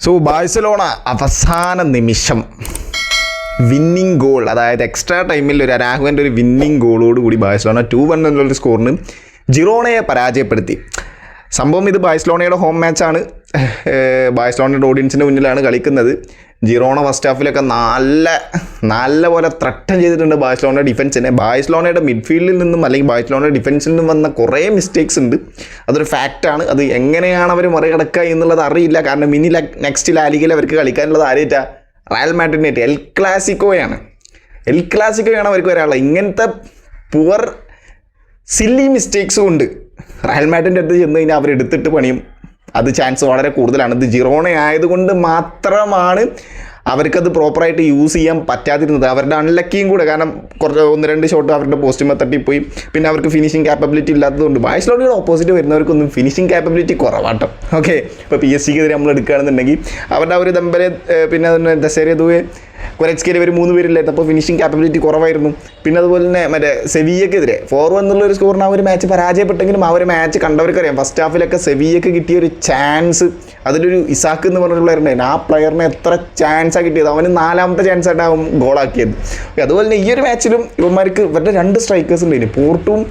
So Barcelona അവസാന നിമിഷം winning goal, അതായത് എക്സ്ട്രാ ടൈമിൽ ഒരു അരാഹുവിൻ്റെ ഒരു വിന്നിങ് ഗോളോടുകൂടി ബാഴ്സലോണ 2-1 എന്നുള്ളൊരു സ്കോറിന് ജിറോണയെ പരാജയപ്പെടുത്തി. സംഭവം ഇത് ബാഴ്സലോണയുടെ ഹോം മാച്ചാണ്. ബാഴ്സലോണയുടെ ഓഡിയൻസിൻ്റെ മുന്നിലാണ് കളിക്കുന്നത്. ജിറോണ ഫസ്റ്റ് ഹാഫിലൊക്കെ നല്ല പോലെ ത്രട്ടം ചെയ്തിട്ടുണ്ട് ബാഴ്സലോണയുടെ ഡിഫൻസിനെ. ബാഴ്സലോണയുടെ മിഡ്ഫീൽഡിൽ നിന്നും അല്ലെങ്കിൽ ബാഴ്സലോണയുടെ ഡിഫൻസിൽ നിന്നും വന്ന കുറേ മിസ്റ്റേക്സ് ഉണ്ട്. അതൊരു ഫാക്റ്റാണ്. അത് എങ്ങനെയാണ് അവർ മറികടക്കുക എന്നുള്ളത് അറിയില്ല. കാരണം ഇനി നെക്സ്റ്റ് ലാലിഗയിൽ അവർക്ക് കളിക്കാനുള്ളത് ആരേറ്റാ? റയൽ മാഡ്രിഡിനേറ്റ്. എൽ ക്ലാസിക്കോയാണ് അവർക്ക് വരാനുള്ളത്. ഇങ്ങനത്തെ പുവർ സില്ലി മിസ്റ്റേക്സ് കൊണ്ട് റയൽ മാഡ്രിഡിൻ്റെ അടുത്ത് ചെന്ന് കഴിഞ്ഞാൽ അവരെടുത്തിട്ട് പണിയും. അത് ചാൻസ് വളരെ കൂടുതലാണ്. ഇത് ജിറോണ ആയതുകൊണ്ട് മാത്രമാണ് അവർക്കത് പ്രോപ്പറായിട്ട് യൂസ് ചെയ്യാൻ പറ്റാതിരുന്നത്. അവരുടെ അൺലക്കിയും കൂടെ. കാരണം കുറച്ച് 1-2 ഷോട്ട് അവരുടെ പോസ്റ്റുമ്പോൾ തട്ടിപ്പോയി. പിന്നെ അവർക്ക് ഫിനിഷിങ് ക്യാപ്പബിലിറ്റി ഇല്ലാത്തതുകൊണ്ട് ബാഴ്സലോണയുടെ ഓപ്പോസിറ്റ് വരുന്നവർക്കൊന്നും ഫിനിഷിങ് ക്യാപ്പബിലിറ്റി കുറവാട്ടോ. ഓക്കെ, ഇപ്പോൾ PSG-ക്കെതിരെ നമ്മൾ എടുക്കുകയാണെന്നുണ്ടെങ്കിൽ അവരുടെ ഒരു ദമ്പലെ പിന്നെ ദസേരെ ദുവെ കൊരച്കേരി ഒരു 3 പേരില്ലായിരുന്നു. അപ്പോൾ ഫിനിഷിങ് ക്യാപ്പബിലിറ്റി കുറവായിരുന്നു. പിന്നെ അതുപോലെ തന്നെ മറ്റേ സെവിയ്യക്കെതിരെ 4-1 എന്നുള്ളൊരു സ്കോറിന് ആ ഒരു മാച്ച് പരാജയപ്പെട്ടെങ്കിലും ആ ഒരു മാച്ച് കണ്ടവർക്കറിയാം. ഫസ്റ്റ് ഹാഫിലൊക്കെ സെവിയ്യക്ക് കിട്ടിയ ഒരു ചാൻസ്, അതിലൊരു ഇസാക്ക് എന്ന് പറഞ്ഞൊരു പ്ലെയർ ഉണ്ടായിരുന്നു. ആ പ്ലെയറിന് എത്ര ചാൻസാണ് കിട്ടിയത്. അവന് 4ാമത്തെ ചാൻസായിട്ടാവും ഗോളാക്കിയത്. അതുപോലെ തന്നെ ഈ ഒരു മാച്ചിലും ഇവന്മാർക്ക് ഇവരുടെ 2 സ്ട്രൈക്കേഴ്സ് ഉണ്ടായിരുന്നു. പോർട്ടും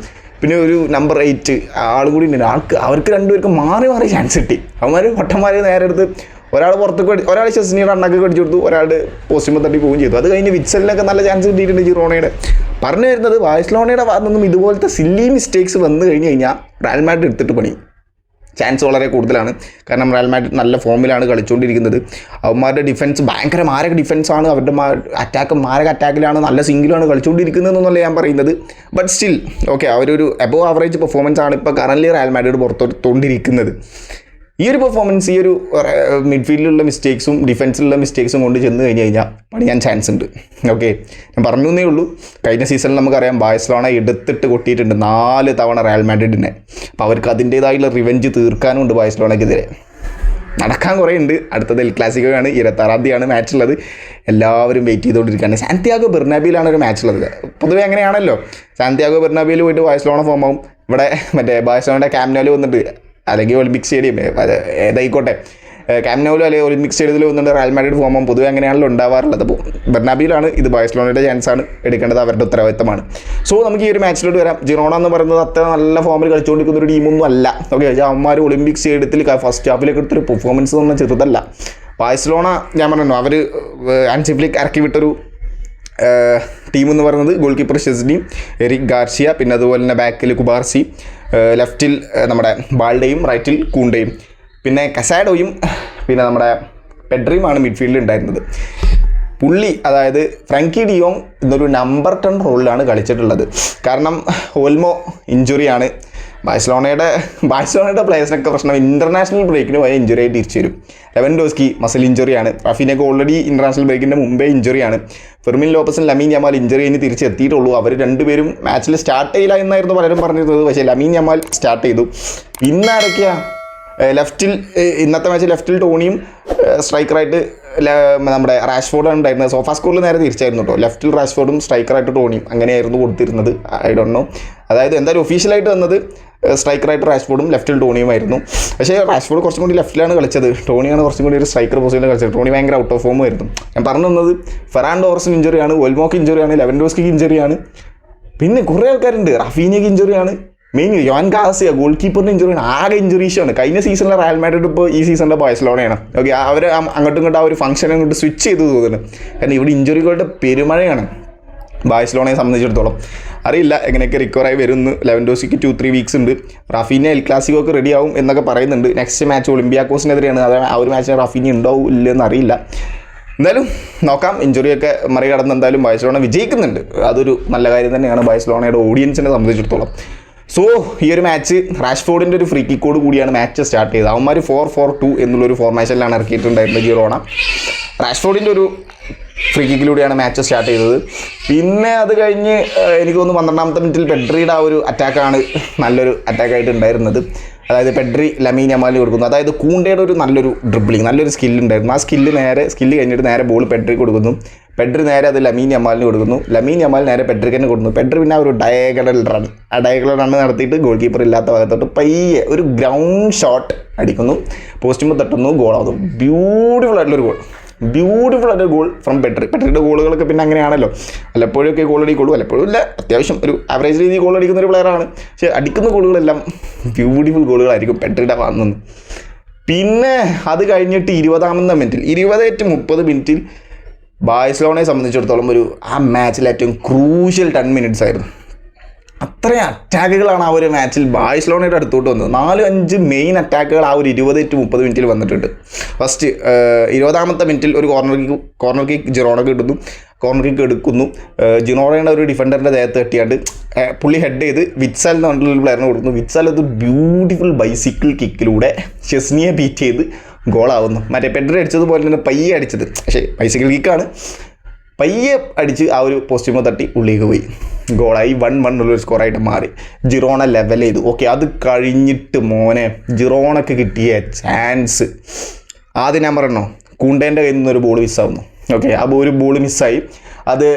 പിന്നെ ഒരു നമ്പർ 8 ആൾ കൂടി ഉണ്ടായിരുന്നു. അവർക്ക് 2 പേർക്ക് മാറി ചാൻസ് കിട്ടി. അവന്മാർ പൊട്ടന്മാരെ നേരെ എടുത്ത് ഒരാൾ പുറത്തേക്ക് ഒരാൾ ചെസ്നിയുടെ അണ്ണാക്ക് കടിച്ചു കൊടുത്തു, ഒരാൾ പോസ്റ്റുമ്പോൾ തട്ടി പോവുകയും ചെയ്തു. അത് കഴിഞ്ഞ് വിറ്റ്സലിനൊക്കെ നല്ല ചാൻസ് കിട്ടിയിട്ടുണ്ട് ജിറോണയുടെ. പറഞ്ഞു വരുന്നത് ബാഴ്സലോണയുടെ ഭാഗത്തു നിന്നും ഇതുപോലത്തെ സില്ലി മിസ്റ്റേക്സ് വന്നു കഴിഞ്ഞ് കഴിഞ്ഞാൽ റയൽ മാഡ്രിഡ് എടുത്തിട്ട് പണി ചാൻസ് വളരെ കൂടുതലാണ്. കാരണം റയൽ മാഡ്രിഡ് നല്ല ഫോമിലാണ് കളിച്ചുകൊണ്ടിരിക്കുന്നത്. അവന്മാരുടെ ഡിഫൻസ് ഭയങ്കര മാരക ഡിഫൻസാണ്. അവരുടെ അറ്റാക്ക് മാരക അറ്റാക്കിലാണ്, നല്ല സിംഗിളാണ് കളിച്ചുകൊണ്ടിരിക്കുന്നതെന്നല്ല ഞാൻ പറയുന്നത്. ബട്ട് സ്റ്റിൽ ഓക്കെ, അവരൊരു അബോവ് ആവറേജ് പെർഫോമൻസ് ആണ് ഇപ്പോൾ കറൻറ്റ്ലി റയൽ മാഡ്രിഡ് പുറത്തോണ്ടിരിക്കുന്നത്. ഈ ഒരു പെർഫോമൻസ് ഈ ഒരു മിഡ്ഫീൽഡിലുള്ള മിസ്റ്റേക്സും ഡിഫൻസിലുള്ള മിസ്റ്റേക്സും കൊണ്ട് ചെന്ന് കഴിഞ്ഞാൽ പണിയാൻ ചാൻസ് ഉണ്ട്. ഓക്കെ, ഞാൻ പറഞ്ഞു എന്നേ ഉള്ളൂ. കഴിഞ്ഞ സീസണിൽ നമുക്കറിയാം ബാഴ്സലോണ എടുത്തിട്ട് കൊട്ടിയിട്ടുണ്ട് 4 തവണ റയൽ മാഡ്രിഡിനെ. അപ്പോൾ അവർക്ക് അതിൻ്റേതായുള്ള റിവെഞ്ച് തീർക്കാനുണ്ട് ബാഴ്സലോണയ്ക്കെതിരെ. നടക്കാൻ കുറേ ഉണ്ട്. അടുത്തത് എൽ ക്ലാസിക്കോയാണ്. 26-ാം തീയതിയാണ് മാച്ചുള്ളത്. എല്ലാവരും വെയിറ്റ് ചെയ്തുകൊണ്ടിരിക്കുകയാണ്. സാന്റിയാഗോ ബെർണാബിയിലാണ് ഒരു മാച്ചുള്ളത്. പൊതുവെ അങ്ങനെയാണല്ലോ, സാന്റിയാഗോ ബെർണാബിയിൽ പോയിട്ട് ബാഴ്സലോണ ഫോം ആവും. ഇവിടെ ബാഴ്സലോണയുടെ ക്യാമ്പ് നൗവിൽ വന്നിട്ട് അല്ലെങ്കിൽ ഒളിമ്പിക് സ്റ്റേഡിയം ഏതായിക്കോട്ടെ, ക്യാമ്പ് നൗവിലോ അല്ലെങ്കിൽ ഒളിമ്പിക് സ്റ്റേഡിയത്തിൽ വന്നിട്ട് റയൽ മാഡ്രിഡ് ഫോം ആവും. പൊതുവെ അങ്ങനെയാണല്ലോ ഉണ്ടാവാറുള്ളത്. അപ്പോൾ ബെർണാബിയിലാണ് ഇത്. ബാഴ്സലോണയുടെ ചാൻസാണ് എടുക്കേണ്ടത്, അവരുടെ ഉത്തരവാദിത്തമാണ്. സോ നമുക്ക് ഈ ഒരു മാച്ചിലോട്ട് വരാം. ജിറോണ എന്ന് പറയുന്നത് അത്ര നല്ല ഫോമിൽ കളിച്ചുകൊണ്ടിരിക്കുന്ന ഒരു ടീമൊന്നും അല്ല. ഓക്കെ, അവന്മാർ ഒളിമ്പിക് സ്റ്റേഡിയത്തിൽ ഫസ്റ്റ് ഹാഫിലേക്ക് എടുത്തൊരു പെർഫോമൻസ് എന്ന് പറഞ്ഞാൽ ചെറുതല്ല. ബാഴ്സലോണ ഞാൻ പറഞ്ഞു, അവർ ഹാൻസി ഫ്ലിക്ക് ഇറക്കി വിട്ടൊരു ടീം എന്ന് പറയുന്നത് goalkeeper Szczesny, Eric Garcia, പിന്നെ അതുപോലെ തന്നെ ബാക്കിൽ കുബാർസി, ലെഫ്റ്റിൽ നമ്മുടെ ബാൾഡയും റൈറ്റിൽ കൂണ്ടയും, പിന്നെ കസാഡോയും, പിന്നെ നമ്മുടെ പെഡ്രിയുമാണ് മിഡ്ഫീൽഡിൽ ഉണ്ടായിരുന്നത്. പുള്ളി അതായത് ഫ്രാങ്കി ഡിയോങ് എന്നൊരു നമ്പർ 10 റോളിലാണ് കളിച്ചിട്ടുള്ളത്. കാരണം ഓൾമോ ഇഞ്ചുറിയാണ്. ബാഴ്സലോണയുടെ പ്ലേയേഴ്സിനൊക്കെ പ്രശ്നം ഇൻ്റർനാഷണൽ ബ്രേക്കിന് പോയ ഇഞ്ചുറി ആയിട്ട് തിരിച്ചു വരും. ലെവൻഡോസ്കി മസിൽ ഇഞ്ചുറിയാണ്. റഫീനൊക്കെ ഓൾറെഡി ഇൻ്റർനാഷണൽ ബ്രേക്കിൻ്റെ മുമ്പേ ഇഞ്ചുറിയാണ്. ഫെർമിൻ ലോപ്പസും ലമീൻ യമാൽ ഇഞ്ചുറി കഴിഞ്ഞ് തിരിച്ചെത്തിയിട്ടുള്ളൂ. അവർ 2 പേരും മാച്ചിൽ സ്റ്റാർട്ട് ചെയ്യില്ല എന്നായിരുന്നു പലരും പറഞ്ഞിരുന്നത്. പക്ഷേ ലമീൻ യമാൽ സ്റ്റാർട്ട് ചെയ്തു. ഇന്നാരൊക്കെയാണ് ലെഫ്റ്റിൽ, ഇന്നത്തെ മാച്ചിൽ ലെഫ്റ്റിൽ ടോണിയും സ്ട്രൈക്കറായിട്ട് നമ്മുടെ റാഷ്ഫോർഡാണ് ഉണ്ടായിരുന്നത്. സോഫാ സ്കോറിൽ നേരെ തിരിച്ചായിരുന്നു കേട്ടോ. ലെഫ്റ്റിൽ റാഷ്ഫോർഡും സ്ട്രൈക്കറായിട്ട് ടോണിയും അങ്ങനെയായിരുന്നു കൊടുത്തിരുന്നത്. I don't know. അതായത് എന്തായാലും ഒഫീഷ്യലായിട്ട് വന്നത് സ്ട്രൈക്കറായിട്ട് റാഷ്ഫോർഡും ലെഫ്റ്റിൽ ടോണിയുമായിരുന്നു. പക്ഷേ റാഷ്ഫോർഡ് കുറച്ചും കൂടി ലെഫ്റ്റിലാണ് കളിച്ചത്. ടോണിയാണ് കുറച്ചും കൂടി ഒരു സ്ട്രൈക്കർ പൊസിഷനിൽ കളിച്ചത്. ടോണി ഭയങ്കര ഔട്ട് ഓഫ് ഫോം ആയിരുന്നു. ഞാൻ പറഞ്ഞു തന്നത് ഫെറാൻ ടോറസിന് ഇഞ്ചുറിയാണ്, ഓൾമോക്ക് ഇഞ്ചുറിയാണ്, ലെവൻഡോസ്കിക്ക് ഇഞ്ചുറിയാണ്, പിന്നെ കുറേ ആൾക്കാരുണ്ട്. റഫീനയ്ക്ക് ഇഞ്ചുറിയാണ്, മെയിൻ യോൻ ഗാസിയ ഗോൾ കീപ്പറിന് ഇഞ്ചുറിയാണ്. ആകെ ഇഞ്ചുറീഷാണ്. കഴിഞ്ഞ സീസണിലെ റയൽ മാഡ്രിഡ് ഇപ്പോൾ ഈ സീസണിലെ ബാഴ്സലോണയാണ്. ഓക്കെ, അവർ അങ്ങോട്ടും ഇങ്ങോട്ടും ആ ഒരു ഫംഗ്ഷൻ അങ്ങോട്ട് സ്വിച്ച് ചെയ്ത് തോന്നുന്നു. കാരണം ഇവിടെ ഇഞ്ചുറികളുടെ പെരുമഴയാണ് ബാഴ്സലോണയെ സംബന്ധിച്ചിടത്തോളം. അറിയില്ല എങ്ങനെയൊക്കെ റിക്കവറായി വരുമെന്ന്. ലെവൻഡോസ്കിക്ക് 2-3 വീക്സ് ഉണ്ട്. റഫീന എൽ ക്ലാസിക്കോക്ക് റെഡി ആവും എന്നൊക്കെ പറയുന്നുണ്ട്. നെക്സ്റ്റ് മാച്ച് ഒളിമ്പിയാക്കോസിനെതിരെയാണ്. അത് ആ ഒരു മാച്ചിന് റഫീന ഉണ്ടാവും ഇല്ലെന്ന് അറിയില്ല. എന്തായാലും നോക്കാം. ഇഞ്ചുറിയൊക്കെ മറികടന്ന് എന്തായാലും ബാഴ്സലോണ വിജയിക്കുന്നുണ്ട്. അതൊരു നല്ല കാര്യം തന്നെയാണ് ബാഴ്സലോണയുടെ ഓഡിയൻസിനെ സംബന്ധിച്ചിടത്തോളം. സോ ഈ ഒരു മാച്ച് റാഷ്ഫോർഡിൻ്റെ ഒരു ഫ്രീ കിക്കോട് കൂടിയാണ് മാച്ച് സ്റ്റാർട്ട് ചെയ്തത്. അവന്മാർ 4-4-2 എന്നുള്ളൊരു ഫോർമേഷനിലാണ് ഇറക്കിയിട്ടുണ്ടായിരുന്നത് ജിറോണ. റാഷ്ഫോർഡിൻ്റെ ഒരു ഫ്രീ കിക്കിലൂടെയാണ് മാച്ച് സ്റ്റാർട്ട് ചെയ്തത്. പിന്നെ അത് കഴിഞ്ഞ് എനിക്ക് തോന്നുന്നു 12ാമത്തെ മിനിറ്റിൽ പെഡ്രിയുടെ ആ ഒരു അറ്റാക്കാണ് നല്ലൊരു അറ്റാക്കായിട്ട് ഉണ്ടായിരുന്നത്. അതായത് പെഡ്രി ലമീൻ യമാലിന് കൊടുക്കുന്നു. അതായത് കൂണ്ടയുടെ ഒരു നല്ലൊരു ഡ്രിബ്ലിങ്, നല്ലൊരു സ്കില്ലുണ്ടായിരുന്നു. ആ സ്കില്ല് കഴിഞ്ഞിട്ട് നേരെ ബോൾ പെഡ്രി കൊടുക്കുന്നു. പെഡ്രി നേരെ അത് ലമീൻ യമാലിന് കൊടുക്കുന്നു. ലമീൻ യമാൽ നേരെ പെഡ്രിക്ക് തന്നെ കൊടുക്കുന്നു. പെഡ്രി പിന്നെ ഒരു ഡയഗണൽ റൺ നടത്തിയിട്ട് ഗോൾ കീപ്പർ ഇല്ലാത്ത ഭാഗത്തോട്ട് പയ്യെ ഒരു ഗ്രൗണ്ട് ഷോട്ട് അടിക്കുന്നു. പോസ്റ്റുമ്പോൾ തട്ടുന്നു, ഗോളാവുന്നു. ബ്യൂട്ടിഫുൾ ആയിട്ടൊരു ഗോൾ ഫ്രം പെഡ്രിയുടെ ഗോളുകളൊക്കെ പിന്നെ അങ്ങനെയാണല്ലോ, വല്ലപ്പോഴൊക്കെ ഗോൾ അടിക്കുള്ളൂ, വല്ലപ്പോഴും ഇല്ല, അത്യാവശ്യം ഒരു ആവറേജ് രീതിയിൽ ഗോൾ അടിക്കുന്ന ഒരു പ്ലെയറാണ്. പക്ഷേ അടിക്കുന്ന ഗോളുകളെല്ലാം ബ്യൂട്ടിഫുൾ ഗോളുകളായിരിക്കും പെഡ്രിയുടെ ഭാഗത്തുനിന്ന്. പിന്നെ അത് കഴിഞ്ഞിട്ട് 20ാമത്തെ മിനിറ്റിൽ 20-30 മിനിറ്റിൽ ബാഴ്സലോണയെ സംബന്ധിച്ചിടത്തോളം ആ മാച്ചിൽ ഏറ്റവും ക്രൂഷ്യൽ 10 മിനിറ്റ്സ് ആയിരുന്നു. അത്രയും അറ്റാക്കുകളാണ് ആ ഒരു മാച്ചിൽ ബാഴ്സലോണയുടെ അടുത്തോട്ട് വന്നത്. 4-5 മെയിൻ അറ്റാക്കുകൾ ആ ഒരു 20-30 മിനിറ്റിൽ വന്നിട്ടുണ്ട്. ഫസ്റ്റ് 20ാമത്തെ മിനിറ്റിൽ ഒരു കോർണർ കിക്ക് ജിറോണക്ക് കിട്ടുന്നു. കോർണർ കിക്ക് എടുക്കുന്നു. ജിറോണയുടെ ഒരു ഡിഫൻഡറിൻ്റെ ദേഹത്ത് തട്ടിയാണ്ട് പുള്ളി ഹെഡ് ചെയ്ത് വിറ്റ്സാൽ എന്ന് പറഞ്ഞിട്ടുള്ള പ്ലെയറിന് കൊടുക്കുന്നു. വിറ്റ്സാൽ അത് ബ്യൂട്ടിഫുൾ ബൈസിക്കിൾ കിക്കിലൂടെ ഷെസ്നിയെ ബീറ്റ് ചെയ്ത് ഗോളാവുന്നു. മറ്റേ പെഡ്രി അടിച്ചതുപോലെ തന്നെ പയ്യെ അടിച്ചത്, പക്ഷേ ബൈസിക്കിൾ കിക്കാണ്, പയ്യെ അടിച്ച് ആ ഒരു പോസ്റ്റുമ്പോൾ തട്ടി ഉള്ളിലേക്ക് പോയി, ഗോളായി. 1-1 ഉള്ളൊരു സ്കോറായിട്ട് മാറി. ജിറോണ ലെവൽ ചെയ്തു. ഓക്കെ, അത് കഴിഞ്ഞിട്ട് മോനെ ജിറോണക്ക് കിട്ടിയ ചാൻസ് ആദ്യം ഞാൻ പറയണോ, കൂണ്ടേൻ്റെ കയ്യിൽ നിന്നൊരു ബോൾ മിസ്സാവുന്നു. ഓക്കെ, ആ ഒരു ബോൾ മിസ്സായി. അത്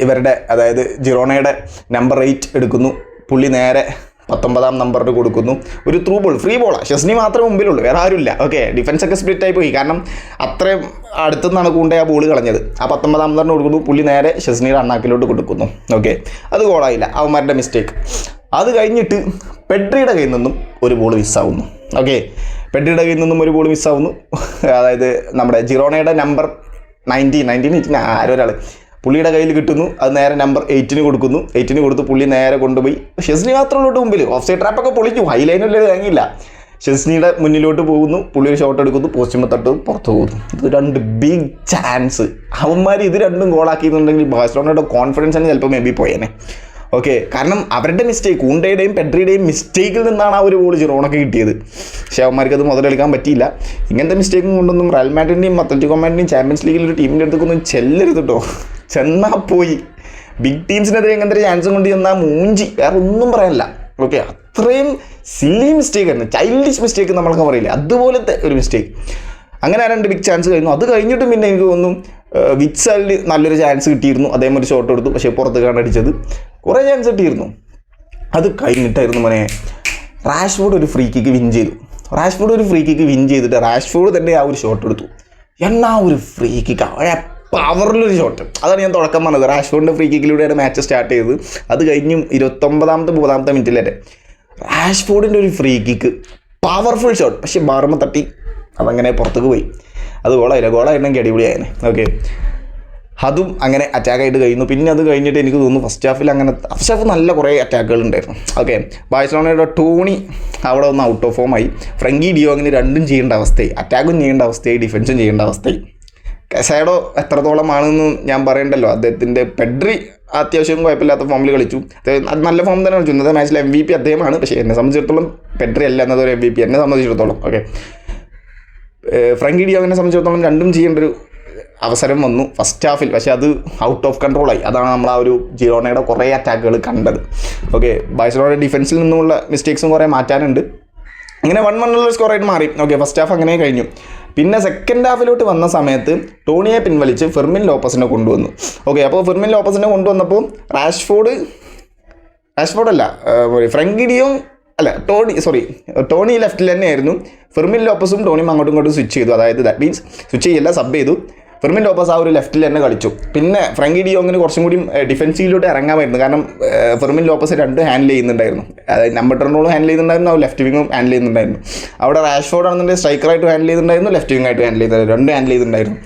ഇവരുടെ, അതായത് ജിറോണയുടെ നമ്പർ 8 എടുക്കുന്നു. പുള്ളി നേരെ 19ാം നമ്പറിന് കൊടുക്കുന്നു. ഒരു ത്രൂ ബോൾ, ഫ്രീ ബോളാണ്. ഷെസ്നി മാത്രമേ മുമ്പിലുള്ളൂ, വേറെ ആരുമില്ല. ഓക്കെ, ഡിഫൻസൊക്കെ സ്പ്ലിറ്റായി പോയി, കാരണം അത്രയും അടുത്തുനിന്നാണ് കൂണ്ടെ ആ ബോൾ കളഞ്ഞത്. ആ 19ാം നമ്പറിന് കൊടുക്കുന്നു. പുള്ളി നേരെ ഷെസ്നിയുടെ അണ്ണാക്കിലോട്ട് കൊടുക്കുന്നു. ഓക്കെ, അത് ഗോളായില്ല, അവന്മാരുടെ മിസ്റ്റേക്ക്. അത് കഴിഞ്ഞിട്ട് പെഡ്രിയുടെ കയ്യിൽ നിന്നും ഒരു ബോൾ മിസ്സാവുന്നു. ഓക്കെ, പെഡ്രിയുടെ കയ്യിൽ നിന്നും ഒരു ബോൾ മിസ്സാവുന്നു. അതായത് നമ്മുടെ ജിറോണയുടെ നമ്പർ 19 ആരൊരാൾ പുള്ളിയുടെ കയ്യിൽ കിട്ടുന്നു. അത് നേരെ നമ്പർ 8 കൊടുക്കുന്നു. 8 കൊടുത്ത് പുള്ളി നേരെ കൊണ്ടുപോയി ഷെസ്നി മാത്രമുള്ളോട്ട് മുമ്പിൽ. ഓഫ് സൈഡ് ട്രാപ്പൊക്കെ പൊളിച്ചു, ഹൈലൈനിൽ ഇറങ്ങിയില്ല. ഷെസ്നിയുടെ മുന്നിലോട്ട് പോകുന്നു. പുള്ളി ഒരു ഷോട്ട് എടുക്കുന്നു, പോസ്റ്റുമ്പോൾ തട്ടും, പുറത്ത് പോകുന്നു. ഇത് 2 ബിഗ് ചാൻസ്. അവന്മാർ ഇത് രണ്ടും ഗോളാക്കിയെന്നുണ്ടെങ്കിൽ ബാഴ്സലോണയുടെ കോൺഫിഡൻസ് തന്നെ ചിലപ്പോൾ മേ ബി പോയേനെ. ഓക്കെ, കാരണം അവരുടെ മിസ്റ്റേക്ക്, കൂണ്ടയുടെയും പെഡ്രിയുടെയും മിസ്റ്റേക്കിൽ നിന്നാണ് ആ ഒരു ഗോൾ ജിറോണക്ക് കിട്ടിയത്. പക്ഷേ അവന്മാർക്ക് അത് മുതലെടുക്കാൻ പറ്റിയില്ല. ഇങ്ങനത്തെ മിസ്റ്റേക്കും കൊണ്ടൊന്നും റയൽ മാഡ്രിഡിൻ്റെയും അത്ലറ്റിക്കോ മാഡ്രിഡിൻ്റെയും ചാമ്പ്യൻസ് ലീഗിൽ ഒരു ടീമിൻ്റെ അടുത്തൊന്നും ചെല്ലരുത് കേട്ടോ. ചെന്നാൽ പോയി. ബിഗ് ടീംസിനെതിരെ എങ്ങനത്തെ ചാൻസും കൊണ്ട് ചെന്നാൽ മൂഞ്ചി, വേറെ ഒന്നും പറയാനില്ല. ഓക്കെ, അത്രയും സില്ലി മിസ്റ്റേക്ക് ആയിരുന്നു, ചൈൽഡിഷ് മിസ്റ്റേക്ക് നമ്മളൊക്കെ പറയില്ലേ, അതുപോലത്തെ ഒരു മിസ്റ്റേക്ക്. അങ്ങനെ 2 ബിഗ് ചാൻസ് കഴിഞ്ഞു. അത് കഴിഞ്ഞിട്ടും പിന്നെ എനിക്ക് തോന്നുന്നു വിറ്റ്സാലിന് നല്ലൊരു ചാൻസ് കിട്ടിയിരുന്നു. അദ്ദേഹം ഒരു ഷോട്ട് എടുത്തു, പക്ഷേ പുറത്തേക്കാണ് അടിച്ചത്. കുറേ ചാൻസ് കിട്ടിയിരുന്നു. അത് കഴിഞ്ഞിട്ടായിരുന്നു മോനെ റാഷ്ഫോർഡ് ഒരു ഫ്രീ കിക്ക് വിൻ ചെയ്തു. റാഷ്ഫോർഡ് തന്നെ ആ ഒരു ഷോട്ട് എടുത്തു. എന്നാ ഒരു ഫ്രീ കിക്ക്, പവറിലൊരു ഷോട്ട്. അതാണ് ഞാൻ തുടക്കം പറഞ്ഞത്. റാഷ്ഫോർഡിൻ്റെ ഫ്രീ കിക്കിലൂടെയാണ് മാച്ച് സ്റ്റാർട്ട് ചെയ്തത്. അത് കഴിഞ്ഞും 29-30 മിനിറ്റിൽ വരെ റാഷ്ഫോർഡിൻ്റെ ഒരു ഫ്രീ കിക്ക്, പവർഫുൾ ഷോട്ട്, പക്ഷേ ബാർമ തട്ടി അതങ്ങനെ പുറത്തേക്ക് പോയി. അത് ഗോളായിരുന്നെങ്കിൽ അടിപൊളിയായേനെ. ഓക്കെ, അതും അങ്ങനെ അറ്റാക്കായിട്ട് കഴിയുന്നു. പിന്നെ അത് കഴിഞ്ഞിട്ട് എനിക്ക് തോന്നുന്നു ഫസ്റ്റ് ഹാഫ് നല്ല കുറേ അറ്റാക്കുകൾ ഉണ്ടായിരുന്നു. ഓക്കെ, ബാഴ്സലോണയുടെ ടോണി അവിടെ ഒന്ന് ഔട്ട് ഓഫ് ഫോമായി. ഫ്രങ്കി ഡിയോങ്ങിന് രണ്ടും ചെയ്യേണ്ട അവസ്ഥയായി, അറ്റാക്കും ചെയ്യേണ്ട അവസ്ഥയായി, ഡിഫൻസും ചെയ്യേണ്ട അവസ്ഥയായി. കസൈഡോ എത്രത്തോളമാണെന്ന് ഞാൻ പറയണ്ടല്ലോ. അദ്ദേഹത്തിൻ്റെ പെഡ്രി അത്യാവശ്യം കുഴപ്പമില്ലാത്ത ഫോമിൽ കളിച്ചു, അത് നല്ല ഫോം തന്നെ കളിച്ചു. ഇന്നത്തെ മാച്ചിൽ MVP അദ്ദേഹമാണ്. പക്ഷേ എന്നെ സംബന്ധിച്ചിടത്തോളം പെഡ്രി അല്ല എന്നതൊരു MVP എന്നെ സംബന്ധിച്ചിടത്തോളം. ഓക്കെ, ഫ്രങ്കി ഡിയോങ്ങിനെ സംബന്ധിച്ചിടത്തോളം രണ്ടും ചെയ്യേണ്ടൊരു അവസരം വന്നു ഫസ്റ്റ് ഹാഫിൽ. പക്ഷേ അത് ഔട്ട് ഓഫ് കൺട്രോളായി. അതാണ് നമ്മൾ ആ ഒരു ജിറോണയുടെ കുറേ അറ്റാക്കുകൾ കണ്ടത്. ഓക്കെ, ബാഴ്സലോണയുടെ ഡിഫൻസിൽ നിന്നുമുള്ള മിസ്റ്റേക്സും കുറേ മാറ്റാനുണ്ട്. അങ്ങനെ 1-1 സ്കോറായിട്ട് മാറി. ഓക്കെ, ഫസ്റ്റ് ഹാഫ് അങ്ങനെ കഴിഞ്ഞു. പിന്നെ സെക്കൻഡ് ഹാഫിലോട്ട് വന്ന സമയത്ത് ടോണിയെ പിൻവലിച്ച് ഫെർമിൻ ലോപ്പസിനെ കൊണ്ടുവന്നു. ഓക്കെ, അപ്പോൾ ഫെർമിൻ ലോപ്പസിനെ കൊണ്ടുവന്നപ്പോൾ ഫ്രങ്കി ഡിയോങ് ടോണി ലെഫ്റ്റിൽ തന്നെയായിരുന്നു. ഫെർമിൻ ലോപ്പസും ടോണിയും അങ്ങോട്ടും ഇങ്ങോട്ടും സ്വിച്ച് ചെയ്തു. അതായത് ദാറ്റ് മീൻസ് സ്വിച്ച് ചെയ്യല്ല, സബ് ചെയ്തു. ഫെർമിൻ ലോപ്പസ് ആ ഒരു ലെഫ്റ്റിൽ തന്നെ കളിച്ചു. പിന്നെ ഫ്രങ്കി ഡിയോങ്ങിന് കുറച്ചും കൂടി ഡിഫൻസീവിലോട്ട് ഇറങ്ങാമായിരുന്നു. കാരണം ഫെർമിൻ ലോപ്പസ് 2 ഹാൻഡിൽ ചെയ്യുന്നുണ്ടായിരുന്നു. അതായത് നമ്പർ 10 റോളും ഹാൻഡിൽ ചെയ്യുന്നുണ്ടായിരുന്നു, ആ ലെഫ്റ്റ് വിങ്ങും ഹാൻഡിൽ ചെയ്യുന്നുണ്ടായിരുന്നു. അവിടെ റാഷ്ഫോർഡ് ആണെന്നുണ്ടെങ്കിൽ സ്ട്രൈക്കറായിട്ട് ഹാൻഡിൽ ചെയ്യുന്നുണ്ടായിരുന്നു, ലെഫ്റ്റ് വിങ്ങായിട്ട് ഹാൻഡിൽ ചെയ്തിട്ടുണ്ടായിരുന്നു, 2 ഹാൻഡിൽ ചെയ്തിട്ടുണ്ടായിരുന്നു.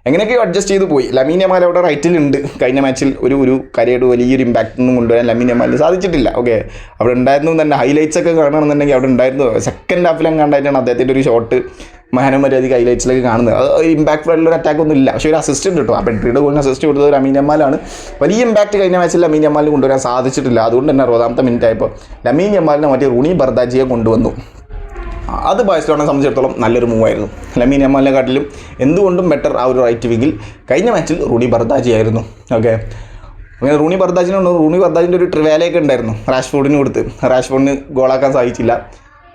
എങ്ങനെയൊക്കെ അഡ്ജസ്റ്റ് ചെയ്ത് പോയി. ലമീൻ യമാൽ അവിടെ റൈറ്റിലുണ്ട്. കഴിഞ്ഞ മാച്ചിൽ ഒരു കാര്യമായിട്ട് വലിയൊരു ഇമ്പാക്റ്റ് ഒന്നും കൊണ്ടുവരാൻ ലമീൻ യമാലിന് സാധിച്ചിട്ടില്ല. ഓക്കെ, അവിടെ ഉണ്ടായിരുന്നു തന്നെ ഹൈലൈറ്റ്സ് ഒക്കെ കാണുകയാണെന്നുണ്ടെങ്കിൽ അവിടെ ഉണ്ടായിരുന്നു. സെക്കൻഡ് ഹാഫിലും കണ്ടായിട്ടാണ് അദ്ദേഹത്തിൻ്റെ ഒരു ഷോട്ട് മഹാനമര്യാദയ്ക്ക് ഹൈലൈറ്റ്സിലേക്ക് കാണുന്നത്. അത് ഇമ്പാക്ട് ആയിട്ടുള്ള അറ്റാക്ക് ഒന്നും ഇല്ല. പക്ഷേ ഒരു അസിസ്റ്റൻറ്റ് കിട്ടും. ആ പെഡ്രിയുടെ ഗോളിന് അസിസ്റ്റ് കൊടുത്തത് ലമീൻ യമാലാണ്. വലിയ ഇമ്പാക്ട് കഴിഞ്ഞ മാച്ചിൽ ലമീൻ യമാലിന് കൊണ്ടുവരാൻ സാധിച്ചിട്ടില്ല. അതുകൊണ്ട് തന്നെ 60ാമത്തെ മിനിറ്റ് ആയപ്പോൾ ലമീൻ യമാലിനെ മറ്റേ റൂണി ബർദാജിയെ കൊണ്ടുവന്നു. അത് ബാഴ്സലോണയെ സംബന്ധിച്ചിടത്തോളം നല്ലൊരു മൂവായിരുന്നു. ലമീൻ യമാലിനെക്കാട്ടിലും എന്തുകൊണ്ടും ബെറ്റർ ആ ഒരു റൈറ്റ് വിങ്ങിൽ കഴിഞ്ഞ മാച്ചിൽ റൂണി ബർദാജി ആയിരുന്നു. ഓക്കെ, അങ്ങനെ റൂണി ബർദാജിൻ്റെ ഒരു ട്രിവാലയൊക്കെ ഉണ്ടായിരുന്നു റാഷ്ഫോർഡിന് കൊടുത്ത്. റാഷ്ഫോർഡിന് ഗോളാക്കാൻ സാധിച്ചില്ല.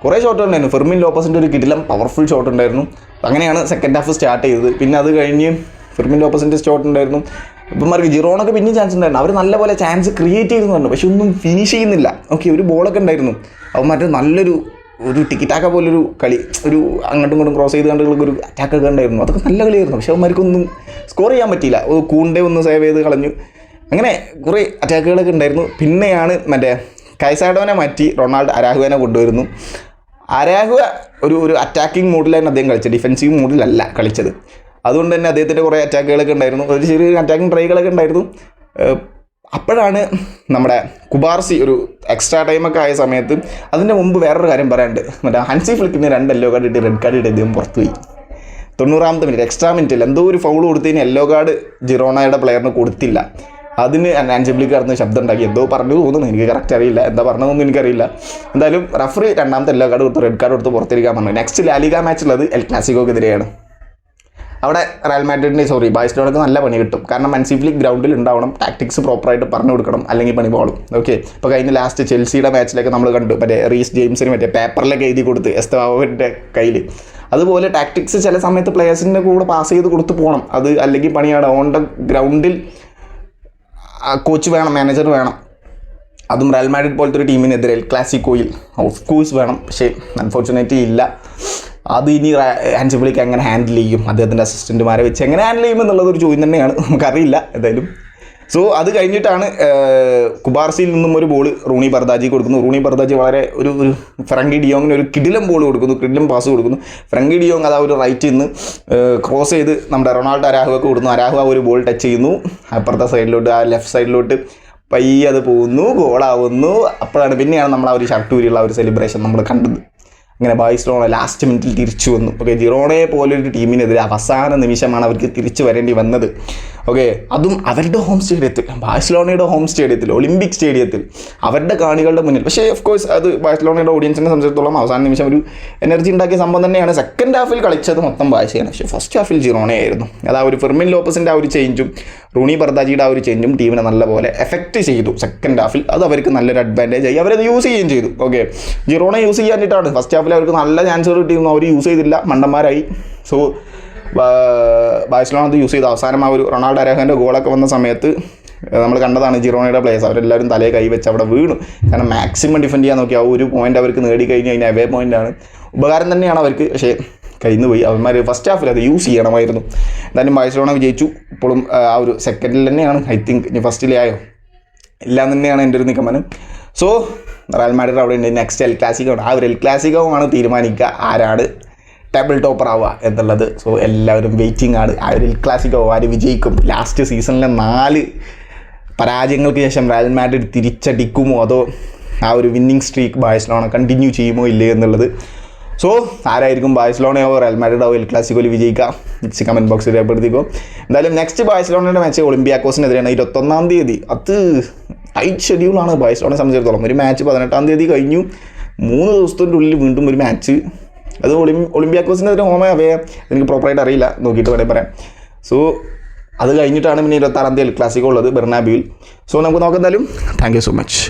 കുറേ ഷോട്ട് ഉണ്ടായിരുന്നു. ഫെർമിൻ ലോപ്പസിൻ്റെ ഒരു കിടിലം പവർഫുൾ ഷോട്ട് ഉണ്ടായിരുന്നു. അങ്ങനെയാണ് സെക്കൻഡ് ഹാഫ് സ്റ്റാർട്ട് ചെയ്തത്. പിന്നെ അത് കഴിഞ്ഞ് ഫെർമിൻ ലോപ്പസിൻ്റെ ഷോട്ട് ഉണ്ടായിരുന്നു. ഇപ്പന്മാർക്ക് ജിറോണൊക്കെ പിന്നെയും ചാൻസ് ഉണ്ടായിരുന്നു. അവർ നല്ലപോലെ ചാൻസ് ക്രിയേറ്റ് ചെയ്യുന്നുണ്ട്, പക്ഷെ ഒന്നും ഫിനിഷ് ചെയ്യുന്നില്ല. ഓക്കെ, ഒരു ബോളൊക്കെ ഉണ്ടായിരുന്നു. അപ്പോൾ മറ്റേ നല്ലൊരു ടിക്കിറ്റാക്ക പോലൊരു കളി, ഒരു അങ്ങോട്ടും ഇങ്ങോട്ടും ക്രോസ് ചെയ്ത് കണ്ടുകളൊക്കെ ഒരു അറ്റാക്കൊക്കെ ഉണ്ടായിരുന്നു. അതൊക്കെ നല്ല കളിയായിരുന്നു. പക്ഷെ അവന്മാർക്കൊന്നും സ്കോർ ചെയ്യാൻ പറ്റിയില്ല. കൂണ്ടെ ഒന്ന് സേവ് ചെയ്ത് കളഞ്ഞു. അങ്ങനെ കുറേ അറ്റാക്കുകളൊക്കെ ഉണ്ടായിരുന്നു. പിന്നെയാണ് മറ്റേ കൈസാഡോനെ മാറ്റി റൊണാൾഡോ അരാഹുവിനെ കൊണ്ടുവരുന്നു. അരാഹുവ ഒരു അറ്റാക്കിംഗ് മോഡിലായിരുന്നു അദ്ദേഹം കളിച്ചത്, ഡിഫെൻസീവ് മോഡിലല്ല കളിച്ചത്. അതുകൊണ്ട് തന്നെ അദ്ദേഹത്തിൻ്റെ കുറേ അറ്റാക്കുകളൊക്കെ ഉണ്ടായിരുന്നു, ഒരു ചെറിയ അറ്റാക്കിംഗ് ട്രൈകളൊക്കെ ഉണ്ടായിരുന്നു. അപ്പോഴാണ് നമ്മുടെ കുബാർസി ഒരു എക്സ്ട്രാ ടൈമൊക്കെ ആയ സമയത്ത്, അതിൻ്റെ മുമ്പ് വേറൊരു കാര്യം പറയാനുണ്ട്. മറ്റേ ഹൻസി ഫ്ലിക്കിന് 2 യെല്ലോ കാർഡ് ഇട്ട് റെഡ് കാർഡ് ഇട്ട് അദ്ദേഹം പുറത്തുപോയി. 90ാമത്തെ മിനിറ്റ് എക്സ്ട്രാ മിനിറ്റിൽ എന്തോ ഒരു ഫൗൾ കൊടുത്തതിന് യെല്ലോ കാർഡ് ജിറോണയുടെ പ്ലെയറിന് കൊടുത്തില്ല. അതിന് ആൻജബ്ലിക്ക് കടന്ന് ശബ്ദം ഉണ്ടാക്കി, എന്തോ പറഞ്ഞു തോന്നുന്നു, എനിക്ക് കറക്റ്റ് അറിയില്ല, എന്താ പറഞ്ഞതൊന്നും എനിക്കറിയില്ല. എന്തായാലും റഫറി 2ാമത്തെ യെല്ലോ കാർഡ് കൊടുത്ത് റെഡ് കാർഡ് കൊടുത്ത് പുറത്തിരിക്കാൻ പറഞ്ഞു. നെക്സ്റ്റ് ലാലിഗ മാച്ചുള്ളത് എൽ ക്ലാസിക്കോക്കെതിരെയാണ്. അവിടെ റയൽ മാഡ്രിഡിൻ്റെ ബാഴ്സലോണയ്ക്ക് നല്ല പണി കിട്ടും. കാരണം ഹൻസി ഫ്ലിക്ക് ഗ്രൗണ്ടിൽ ഉണ്ടാവണം, ടാക്ടിക്സ് പ്രോപ്പറായിട്ട് പറഞ്ഞു കൊടുക്കണം, അല്ലെങ്കിൽ പണി പോളും. ഓക്കെ, ഇപ്പോൾ കഴിഞ്ഞ ലാസ്റ്റ് ചെൽസിയുടെ മാച്ചിലൊക്കെ നമ്മൾ കണ്ടു, മറ്റേ റീസ് ജെയിംസിന് മറ്റേ പേപ്പറിലൊക്കെ എഴുതി കൊടുത്ത് എസ്തവാവിൻ്റെ കയ്യിൽ. അതുപോലെ ടാക്ടിക്സ് ചില സമയത്ത് പ്ലെയേഴ്സിൻ്റെ കൂടെ പാസ് ചെയ്ത് കൊടുത്ത് പോകണം. അത് അല്ലെങ്കിൽ പണിയാണ്. ഓൺ ദ ഗ്രൗണ്ടിൽ കോച്ച് വേണം, മാനേജർ വേണം. അതും റയൽ മാഡ്രിഡ് പോലത്തെ ഒരു ടീമിനെതിരെ എൽ ക്ലാസിക്കോയിൽ ഓഫ് കോഴ്സ് വേണം. പക്ഷേ അൺഫോർച്ചുനേറ്റ്ലി ഇല്ല. അത് ഇനി ഹാൻസി ഫ്ലിക്ക് എങ്ങനെ ഹാൻഡിൽ ചെയ്യും, അദ്ദേഹത്തിൻ്റെ അസിസ്റ്റൻറ്റുമാരെ വെച്ച് എങ്ങനെ ഹാൻഡിൽ ചെയ്യും എന്നുള്ളതൊരു ചോദ്യം തന്നെയാണ്, നമുക്കറിയില്ല എന്തായാലും. സോ അത് കഴിഞ്ഞിട്ടാണ് കുബാർസിയിൽ നിന്നും ഒരു ബോൾ റൂണി ബർദാജി കൊടുക്കുന്നു. റൂണി ബർദാജി വളരെ ഒരു ഫ്രങ്കി ഡിയോങ്ങിന് ഒരു കിടിലം ബോൾ കൊടുക്കുന്നു, കിടിലം പാസ് കൊടുക്കുന്നു. ഫ്രങ്കി ഡിയോങ് അതാ ഒരു റൈറ്റിൽ നിന്ന് ക്രോസ് ചെയ്ത് നമ്മുടെ റൊണാൾഡോ അരാഹുവൊക്കെ കൊടുക്കുന്നു. അരാഹു ഒരു ബോൾ ടച്ച് ചെയ്യുന്നു, അപ്പുറത്തെ സൈഡിലോട്ട് ആ ലെഫ്റ്റ് സൈഡിലോട്ട് പയ്യെ അത് പോകുന്നു, ഗോളാവുന്നു. അപ്പോഴാണ് പിന്നെയാണ് നമ്മൾ ആ ഒരു ഷർട്ട് ഊരിയുള്ള ഒരു സെലിബ്രേഷൻ നമ്മൾ കണ്ടത്. അങ്ങനെ ബാഴ്സലോണ ലാസ്റ്റ് മിനിറ്റിൽ തിരിച്ചു വന്നു. ഓക്കെ, ജിറോണയെ പോലൊരു ടീമിനെതിരെ അവസാന നിമിഷമാണ് അവർക്ക് തിരിച്ചു വരേണ്ടി വന്നത്. ഓക്കെ, അതും അവരുടെ ഹോം സ്റ്റേഡിയത്തിൽ, ബാഴ്സലോണയുടെ ഹോം സ്റ്റേഡിയത്തിൽ, ഒളിമ്പിക് സ്റ്റേഡിയത്തിൽ, അവരുടെ കാണികളുടെ മുന്നിൽ. പക്ഷേ ഓഫ് കോഴ്സ് അത് ബാഴ്സലോണയുടെ ഓഡിയൻസിനെ സംബന്ധിച്ചിടത്തോളം അവസാന നിമിഷം ഒരു എനർജി ഉണ്ടാക്കിയ സംഭവം തന്നെയാണ്. സെക്കൻഡ് ഹാഫിൽ കളിച്ചത് മൊത്തം ബാഴ്സയാണ്, പക്ഷേ ഫസ്റ്റ് ഹാഫിൽ ജിറോണയായിരുന്നു. അത് ആ ഒരു ഫെർമിൻ ലോപ്പസിൻ്റെ ആ ഒരു ചേഞ്ചും റൂണി ബർദാജിയുടെ ആ ഒരു ചേഞ്ചും ടീമിനെ നല്ലപോലെ എഫക്റ്റ് ചെയ്തു സെക്കൻഡ് ഹാഫിൽ. അത് അവർക്ക് നല്ലൊരു അഡ്വാൻറ്റേജ് ആയി, അവരത് യൂസ് ചെയ്യുകയും ചെയ്തു. ഓക്കെ, ജിറോണ യൂസ് ചെയ്യാനായിട്ടാണ് ഫസ്റ്റ് ഹാഫിൽ അവർക്ക് നല്ല ചാൻസുകൾ കിട്ടിയിരുന്നു, അവർ യൂസ് ചെയ്തില്ല, മണ്ടന്മാരായി. സോ ബാഴ്സലോണ അത് യൂസ് ചെയ്തു. അവസാനം ആ ഒരു റൊണാൾഡോ അരാഹോൻ്റെ ഗോളൊക്കെ വന്ന സമയത്ത് നമ്മൾ കണ്ടതാണ് ജിറോണയുടെ പ്ലേയേഴ്സ് അവരെല്ലാവരും തലയെ കൈവച്ച് അവിടെ വീണു. കാരണം മാക്സിമം ഡിഫെൻഡ് ചെയ്യാൻ നോക്കി. ആ ഒരു പോയിന്റ് അവർക്ക് നേടിക്കഴിഞ്ഞ് കഴിഞ്ഞാൽ അവേ പോയിൻ്റാണ്, ഉപകാരം തന്നെയാണ് അവർക്ക്. പക്ഷേ കയ്യിൽ നിന്ന് പോയി. അവന്മാർ ഫസ്റ്റ് ഹാഫിൽ അത് യൂസ് ചെയ്യണമായിരുന്നു. എന്തായാലും ബാഴ്സലോണ വിജയിച്ചു. ഇപ്പോഴും ആ ഒരു സെക്കൻഡിൽ തന്നെയാണ്, ഐ തിങ്ക് ഇനി ഫസ്റ്റിലേ ആയോ എല്ലാം തന്നെയാണ് എൻ്റെ ഒരു നിഗമനം. സോ റയൽ മാഡ്രിഡ് അവിടെ ഉണ്ട്. നെക്സ്റ്റ് എൽ ക്ലാസിക്കോ ആണ്. ആ ഒരു എൽ ക്ലാസിക്കോ ആണ് തീരുമാനിക്കുക ആരാണ് ടേബിൾ ടോപ്പർ ആവുക എന്നുള്ളത്. സോ എല്ലാവരും വെയിറ്റിംഗ് ആണ്. ആ ഒരു എൽ ക്ലാസിക്കോ ആര് വിജയിക്കും. ലാസ്റ്റ് സീസണിലെ 4 പരാജയങ്ങൾക്ക് ശേഷം റയൽ മാഡ്രിഡ് തിരിച്ചടിക്കുമോ, അതോ ആ ഒരു വിന്നിങ് സ്ട്രീക്ക് ബാഴ്സലോണ കണ്ടിന്യൂ ചെയ്യുമോ ഇല്ലേ എന്നുള്ളത്. സോ ആരായിരിക്കും, ബാഴ്സലോണയോ റയൽ മാഡ്രിഡോ എൽ ക്ലാസിക്കോയിൽ വിജയിക്കുക? കമൻറ്റ് ബോക്സിൽ രേഖപ്പെടുത്തിക്കോ. എന്തായാലും നെക്സ്റ്റ് ബാഴ്സലോണയുടെ മാച്ച് ഒളിമ്പിയാക്കോസിനെതിരെയാണ് 21-ാം തീയതി. അത് ടൈറ്റ് ഷെഡ്യൂളാണ് ബാഴ്സലോണയെ സംബന്ധിച്ചിടത്തോളം. ഒരു മാച്ച് 18-ാം തീയതി കഴിഞ്ഞു, 3 ദിവസത്തിൻ്റെ ഉള്ളിൽ വീണ്ടും ഒരു മാച്ച്. അത് ഒളിമ്പിയാക്കോസിനെതിരെ ഹോമേ അവയെ എനിക്ക് പ്രോപ്പറായിട്ട് അറിയില്ല, നോക്കിയിട്ട് വേണേൽ പറയാം. സോ അത് കഴിഞ്ഞിട്ടാണ് പിന്നെ 26-ാം തീയതി എൽ ക്ലാസിക്കോ ഉള്ളത് ബെർണാബ്യൂവിൽ. സോ നമുക്ക് നോക്കാം. എന്തായാലും താങ്ക് യു സോ മച്ച്.